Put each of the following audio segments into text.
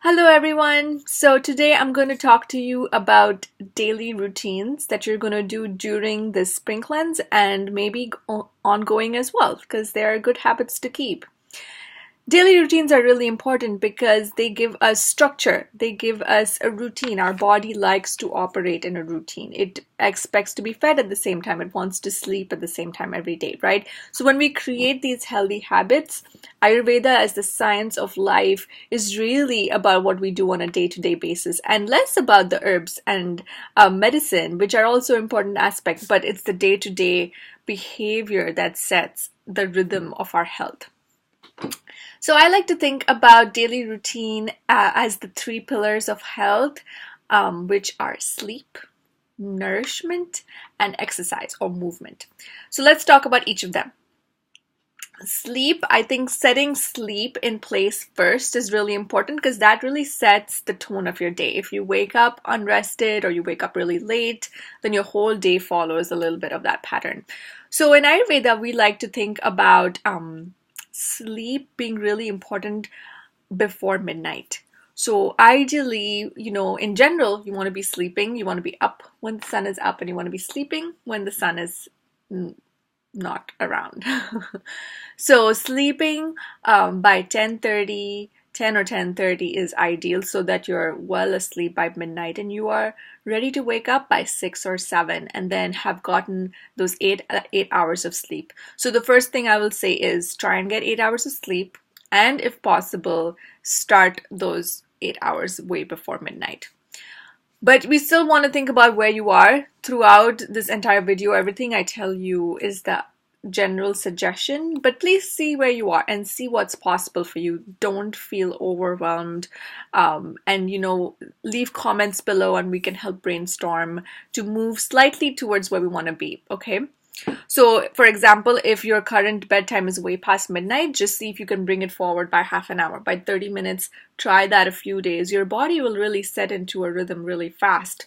Hello everyone. So today I'm going to talk to you about daily routines that you're going to do during this spring cleanse and maybe ongoing as well because they are good habits to keep. Daily routines are really important because they give us structure. They give us a routine. Our body likes to operate in a routine. It expects to be fed at the same time. It wants to sleep at the same time every day, right? So when we create these healthy habits, Ayurveda as the science of life is really about what we do on a day-to-day basis and less about the herbs and medicine, which are also important aspects, but it's the day-to-day behavior that sets the rhythm of our health. So I like to think about daily routine as the three pillars of health, which are sleep, nourishment, and exercise or movement. So let's talk about each of them. Sleep, I think setting sleep in place first is really important because that really sets the tone of your day. If you wake up unrested or you wake up really late, then your whole day follows a little bit of that pattern. So in Ayurveda, we like to think about sleep being really important before midnight. So ideally, in general, you want to be sleeping, you want to be up when the sun is up, and you want to be sleeping when the sun is not around. So sleeping by 10:30, 10 or 10:30 is ideal so that you're well asleep by midnight and you are ready to wake up by 6 or 7 and then have gotten those 8 hours of sleep. So the first thing I will say is try and get 8 hours of sleep, and if possible, start those 8 hours way before midnight. But we still want to think about where you are throughout this entire video. Everything I tell you is the general suggestion, but please see where you are and see what's possible for you. Don't feel overwhelmed, and leave comments below and we can help brainstorm to move slightly towards where we want to be. Okay, so for example, if your current bedtime is way past midnight, just see if you can bring it forward by half an hour, by 30 minutes. Try that a few days. Your body will really set into a rhythm really fast,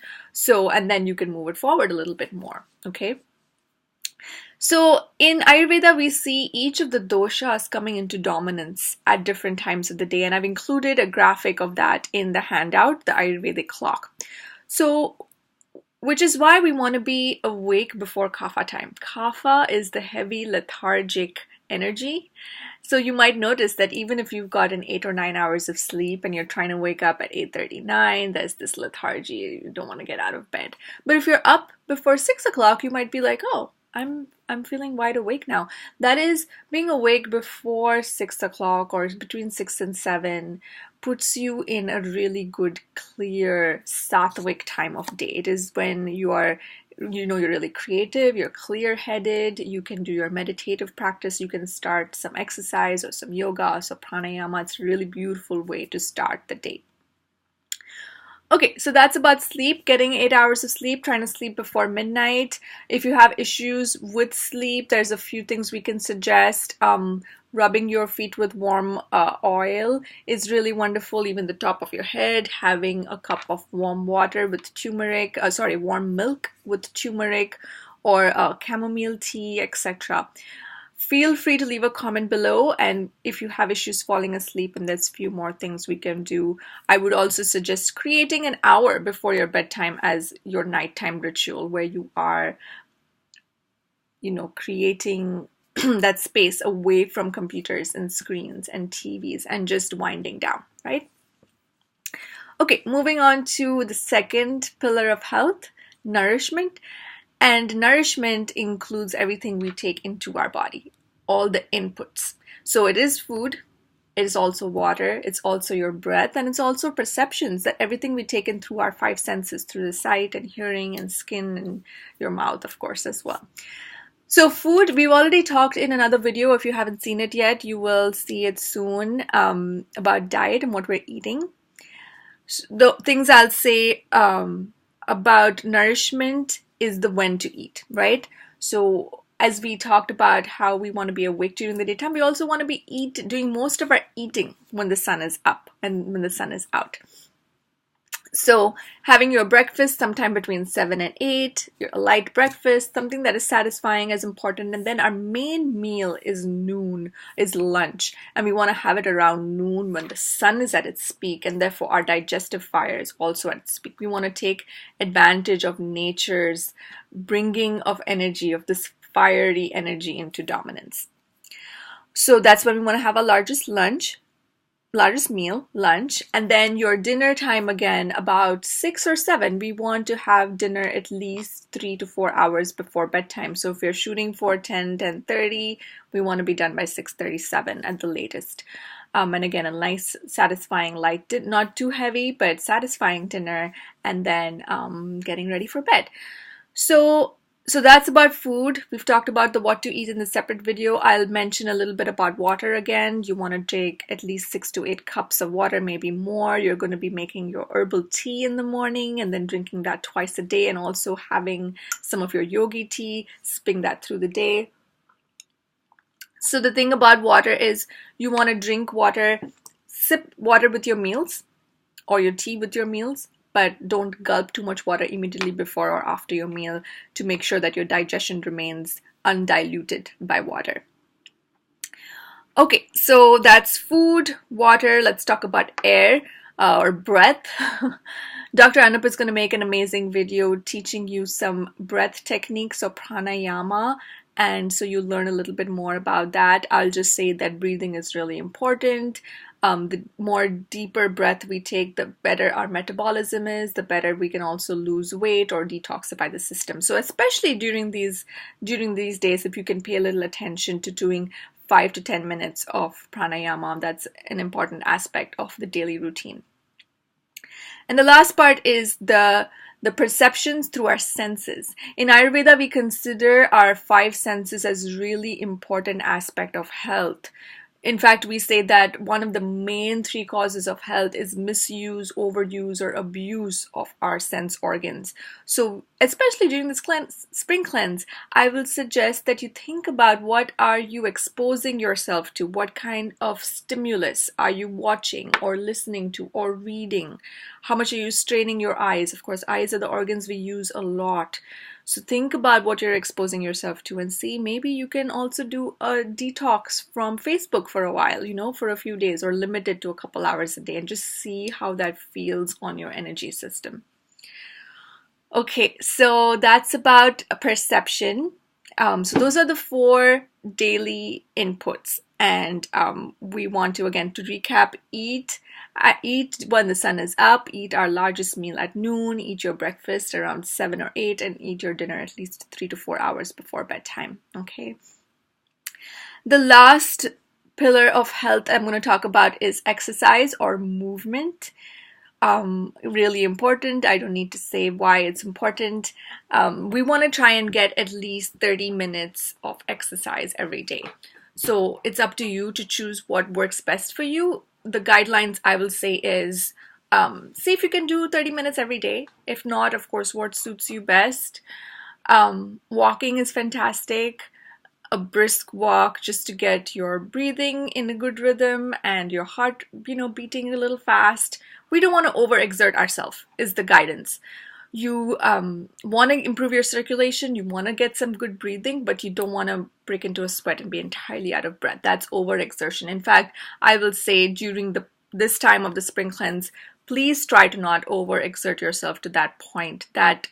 and then you can move it forward a little bit more. Okay, so in Ayurveda, we see each of the doshas coming into dominance at different times of the day, and I've included a graphic of that in the handout, the Ayurvedic clock. So, which is why we want to be awake before kapha time. Kapha is the heavy lethargic energy. So you might notice that even if you've gotten 8 or 9 hours of sleep and you're trying to wake up at 8:39, there's this lethargy, you don't want to get out of bed. But if you're up before 6 o'clock, you might be like, oh, I'm feeling wide awake now. That is, being awake before 6 o'clock or between 6 and 7 puts you in a really good, clear, sattvic time of day. It is when you're really creative, you're clear-headed, you can do your meditative practice, you can start some exercise or some yoga or some pranayama. It's a really beautiful way to start the day. Okay, so that's about sleep, getting 8 hours of sleep, trying to sleep before midnight. If you have issues with sleep, there's a few things we can suggest. Rubbing your feet with warm oil is really wonderful. Even the top of your head, having a cup of warm water with turmeric, warm milk with turmeric or chamomile tea, etc. Feel free to leave a comment below, and if you have issues falling asleep and there's a few more things we can do, I would also suggest creating an hour before your bedtime as your nighttime ritual where you are, creating that space away from computers and screens and TVs and just winding down, right? Okay, moving on to the second pillar of health, nourishment. And nourishment includes everything we take into our body, all the inputs. So it is food, it is also water, it's also your breath, and it's also perceptions, that everything we take in through our 5 senses, through the sight and hearing and skin and your mouth, of course, as well. So food, we've already talked in another video. If you haven't seen it yet, you will see it soon, about diet and what we're eating. The things I'll say about nourishment is the when to eat, right? So as we talked about how we want to be awake during the daytime, we also want to be doing most of our eating when the sun is up and when the sun is out. So having your breakfast sometime between 7 and 8, your light breakfast, something that is satisfying is important. And then our main meal is noon, is lunch. And we want to have it around noon when the sun is at its peak, and therefore our digestive fire is also at its peak. We want to take advantage of nature's bringing of energy, of this fiery energy into dominance. So that's when we want to have our largest meal, lunch, and then your dinner time again, about 6 or 7. We want to have dinner at least 3 to 4 hours before bedtime. So if you're shooting for 10:30, we want to be done by 6:37 at the latest. And again, a nice, satisfying, light, not too heavy, but satisfying dinner, and then getting ready for bed. So that's about food. We've talked about the what to eat in the separate video. I'll mention a little bit about water again. You want to take at least 6 to 8 cups of water, maybe more. You're going to be making your herbal tea in the morning and then drinking that twice a day, and also having some of your yogi tea, sipping that through the day. So the thing about water is you want to drink water, sip water with your meals or your tea with your meals, but don't gulp too much water immediately before or after your meal to make sure that your digestion remains undiluted by water. Okay, so that's food, water. Let's talk about air or breath. Dr. Anup is going to make an amazing video teaching you some breath techniques or pranayama, and so you'll learn a little bit more about that. I'll just say that breathing is really important. The more deeper breath we take, the better our metabolism is, the better we can also lose weight or detoxify the system. So especially during these days, if you can pay a little attention to doing 5 to 10 minutes of pranayama, that's an important aspect of the daily routine. And the last part is the perceptions through our senses. In Ayurveda, we consider our 5 senses as really important aspect of health. In fact, we say that one of the main 3 causes of health is misuse, overuse, or abuse of our sense organs. So especially during this spring cleanse, I will suggest that you think about what are you exposing yourself to? What kind of stimulus are you watching or listening to or reading? How much are you straining your eyes? Of course, eyes are the organs we use a lot. So think about what you're exposing yourself to and see, maybe you can also do a detox from Facebook for a while, for a few days, or limit it to a couple hours a day, and just see how that feels on your energy system. Okay, so that's about a perception. So those are the 4 daily inputs. And we want to, again, to recap, eat when the sun is up, eat our largest meal at noon, eat your breakfast around 7 or 8, and eat your dinner at least 3 to 4 hours before bedtime. Okay. The last pillar of health I'm going to talk about is exercise or movement. Really important. I don't need to say why it's important. We want to try and get at least 30 minutes of exercise every day. So it's up to you to choose what works best for you. The guidelines I will say is, see if you can do 30 minutes every day. If not, of course, what suits you best. Walking is fantastic. A brisk walk just to get your breathing in a good rhythm and your heart, beating a little fast. We don't want to overexert ourselves, is the guidance. You want to improve your circulation, you want to get some good breathing, but you don't want to break into a sweat and be entirely out of breath. That's overexertion. In fact, I will say during this time of the spring cleanse, please try to not overexert yourself to that point. That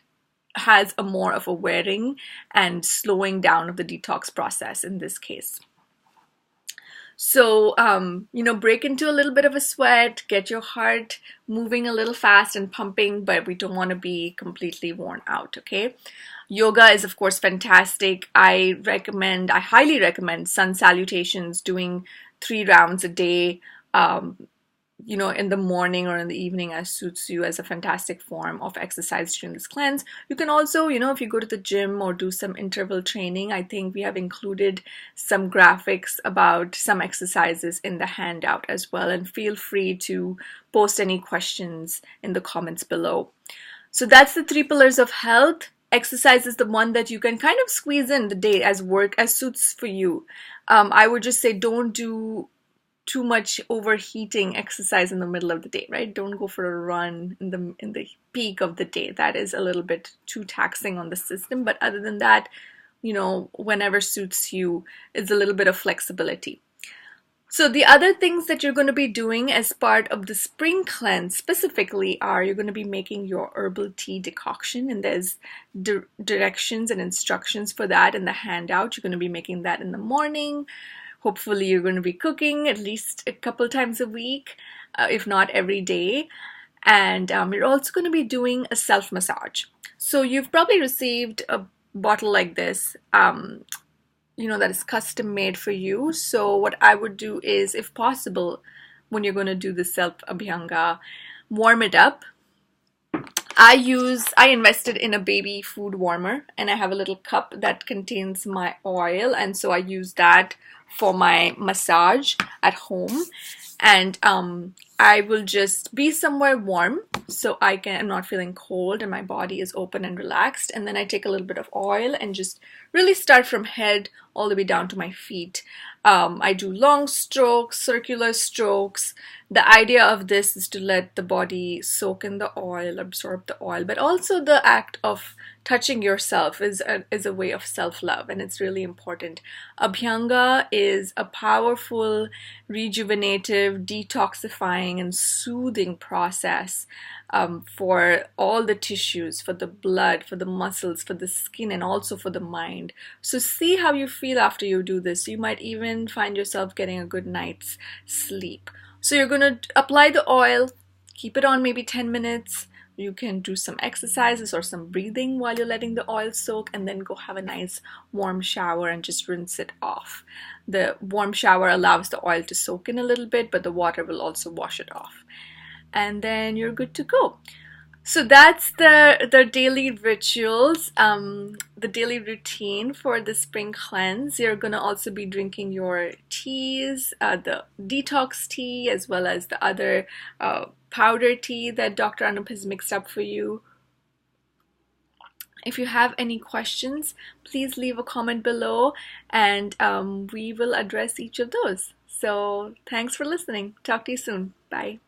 has a more of a wearing and slowing down of the detox process in this case. So, break into a little bit of a sweat, get your heart moving a little fast and pumping, but we don't want to be completely worn out, okay? Yoga is, of course, fantastic. I highly recommend sun salutations, doing 3 rounds a day, in the morning or in the evening as suits you, as a fantastic form of exercise during this cleanse. You can also, if you go to the gym or do some interval training, I think we have included some graphics about some exercises in the handout as well, and feel free to post any questions in the comments below. So that's the 3 pillars of health. Exercise is the one that you can kind of squeeze in the day as suits for you. I would just say don't do too much overheating exercise in the middle of the day, right? Don't go for a run in the peak of the day. That is a little bit too taxing on the system. But other than that, whenever suits you, it's a little bit of flexibility. So the other things that you're going to be doing as part of the spring cleanse specifically are you're going to be making your herbal tea decoction, and there's directions and instructions for that in the handout. You're going to be making that in the morning. Hopefully you're going to be cooking at least a couple times a week, if not every day. And you're also going to be doing a self-massage. So you've probably received a bottle like this, that is custom made for you. So what I would do is, if possible, when you're going to do the self abhyanga, warm it up. I invested in a baby food warmer, and I have a little cup that contains my oil, and so I use that for my massage at home. And I will just be somewhere warm so I'm not feeling cold and my body is open and relaxed. And then I take a little bit of oil and just really start from head all the way down to my feet. I do long strokes, circular strokes. The idea of this is to let the body soak in the oil, absorb the oil, but also the act of touching yourself is a way of self-love, and it's really important. Abhyanga is a powerful, rejuvenative, detoxifying, and soothing process for all the tissues, for the blood, for the muscles, for the skin, and also for the mind. So see how you feel after you do this. You might even find yourself getting a good night's sleep. So you're going to apply the oil, keep it on maybe 10 minutes. You can do some exercises or some breathing while you're letting the oil soak, and then go have a nice warm shower and just rinse it off. The warm shower allows the oil to soak in a little bit, but the water will also wash it off. And then you're good to go. So that's the daily rituals, the daily routine for the spring cleanse. You're going to also be drinking your teas, the detox tea, as well as the other powder tea that Dr. Anup has mixed up for you. If you have any questions, please leave a comment below, and we will address each of those. So thanks for listening. Talk to you soon. Bye.